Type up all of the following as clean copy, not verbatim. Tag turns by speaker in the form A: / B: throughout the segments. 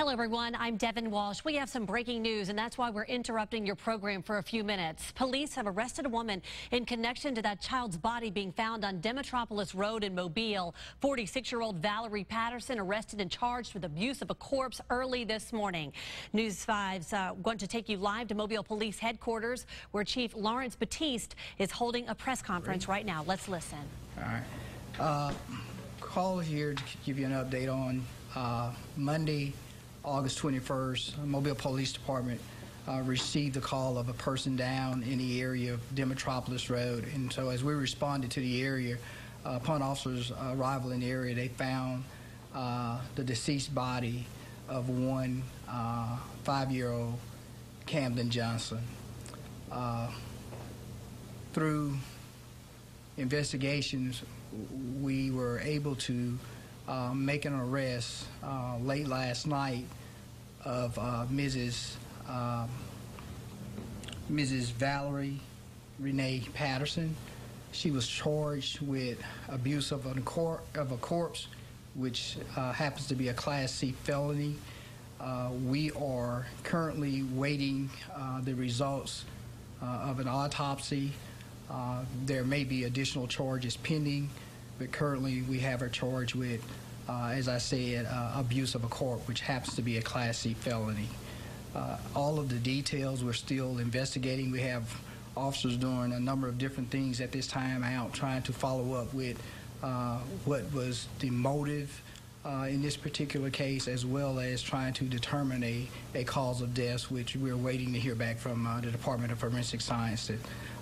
A: Hello, everyone. I'm Devin Walsh. We have some breaking news, and that's why we're interrupting your program for a few minutes. Police have arrested a woman in connection to that child's body being found on Demetropolis Road in Mobile. 46-year-old Valerie Patterson arrested and charged with abuse of a corpse early this morning. News 5's going to take you live to Mobile Police Headquarters, where Chief Lawrence Battiste is holding a press conference right now. Let's listen.
B: All right. Call here to give you an update on Monday, August 21st, Mobile Police Department received the call of a person down in the area of Demetropolis Road. And so as we responded to the area, upon officers' arrival in the area, they found the deceased body of one 5-year-old Kamden Johnson. Through investigations, we were able to make an arrest late last night of Mrs. Valerie Renee Patterson. She was charged with abuse of a corpse, which happens to be a Class C felony. We are currently waiting the results of an autopsy. There may be additional charges pending, but currently we have her charged with, as I said, abuse of a corpse, which happens to be a Class C felony. All of the details we're still investigating. We have officers doing a number of different things at this time out, trying to follow up with what was the motive in this particular case, as well as trying to determine a cause of death, which we're waiting to hear back from the Department of Forensic Science.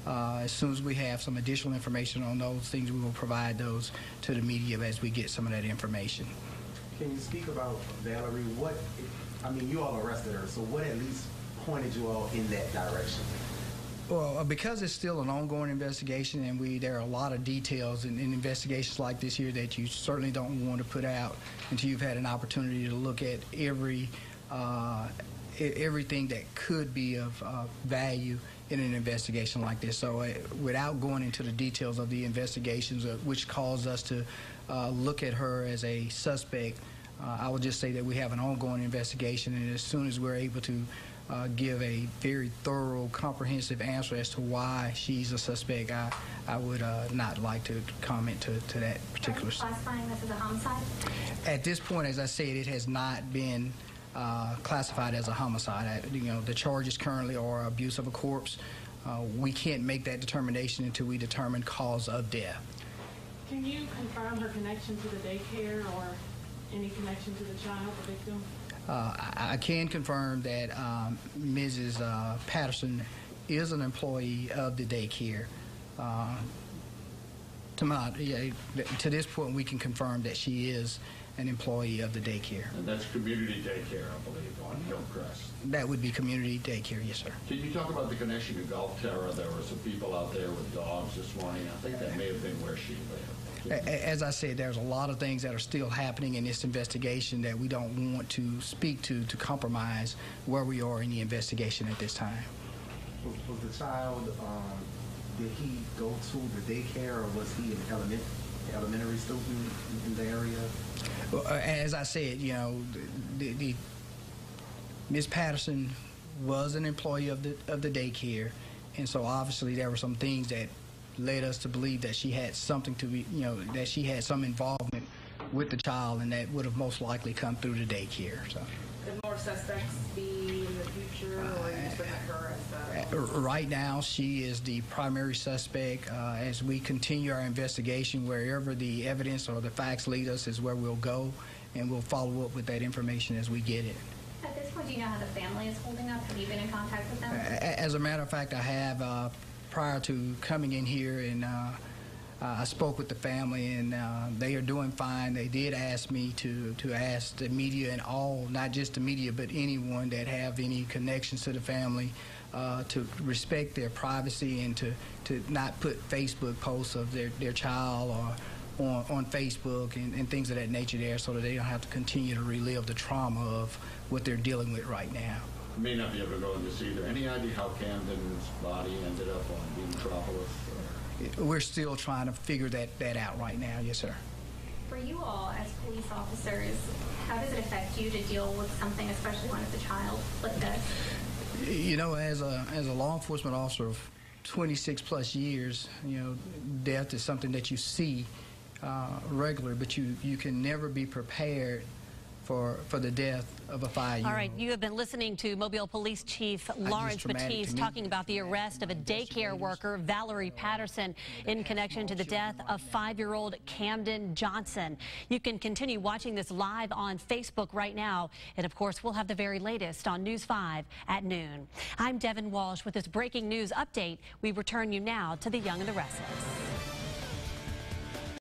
B: As soon as we have some additional information on those things, we will provide those to the media as we get some of that information.
C: Can you speak about Valerie? You all arrested her, so what at least pointed you all in that direction?
B: Well, because it's still an ongoing investigation, and there are a lot of details in investigations like this here that you certainly don't want to put out until you've had an opportunity to look at everything that could be of value in an investigation like this. So without going into the details of the investigations, which caused us to look at her as a suspect, I would just say that we have an ongoing investigation, and as soon as we're able to give a very thorough, comprehensive answer as to why she's a suspect, I would not like to comment to that particular.
D: Are you classifying this as a homicide?
B: At this point, as I said, it has not been classified as a homicide. The charges currently are abuse of a corpse. We can't make that determination until we determine cause of death.
E: Can you confirm her connection to the daycare or any connection to the child, the victim?
B: I can confirm that Mrs. Patterson is an employee of the daycare. To this point, we can confirm that she is an employee of the daycare.
F: And that's community daycare, I believe, on Hillcrest.
B: That would be community daycare, yes, sir.
F: Can you talk about the connection to Gulf Terra? There were some people out there with dogs this morning. I think that may have been where she lived.
B: As I said, there's a lot of things that are still happening in this investigation that we don't want to speak to compromise where we are in the investigation at this time.
C: Was the child, did he go to the daycare, or was he an elementary student in the area?
B: Well, as I said, Ms. Patterson was an employee of the daycare, and so obviously there were some things that led us to believe that she had something to be, that she had some involvement with the child, and that would have most likely come through the daycare. So.
E: Could more suspects be in the future, or are you just looking at her as
B: right now, she is the primary suspect. As we continue our investigation, wherever the evidence or the facts lead us is where we'll go, and we'll follow up with that information as we get it.
D: At this point, do you know how the family is holding up? Have you been in contact with them?
B: As a matter of fact, I have. Prior to coming in here, and I spoke with the family, and they are doing fine. They did ask me to ask the media and all, not just the media, but anyone that have any connections to the family, to respect their privacy and to not put Facebook posts of their child or on Facebook and things of that nature there, so that they don't have to continue to relive the trauma of what they're dealing with right now.
F: You may not be able to go into this either. Any idea how Kamden's body ended up on Demetropolis?
B: We're still trying to figure that out right now, yes, sir.
D: For you all as police officers, how does it affect you to deal with something, especially when it's a child like this?
B: You know, as a law enforcement officer of 26 plus years, you know, death is something that you see regular, but you can never be prepared for the death of a 5-year-old.
A: All right, you have been listening to Mobile Police Chief Lawrence Battiste talking about the arrest of a daycare worker, Valerie Patterson, in connection to the death of 5-year-old Kamden Johnson. You can continue watching this live on Facebook right now, and of course, we'll have the very latest on News 5 at noon. I'm Devin Walsh with this breaking news update. We return you now to the Young and the Restless.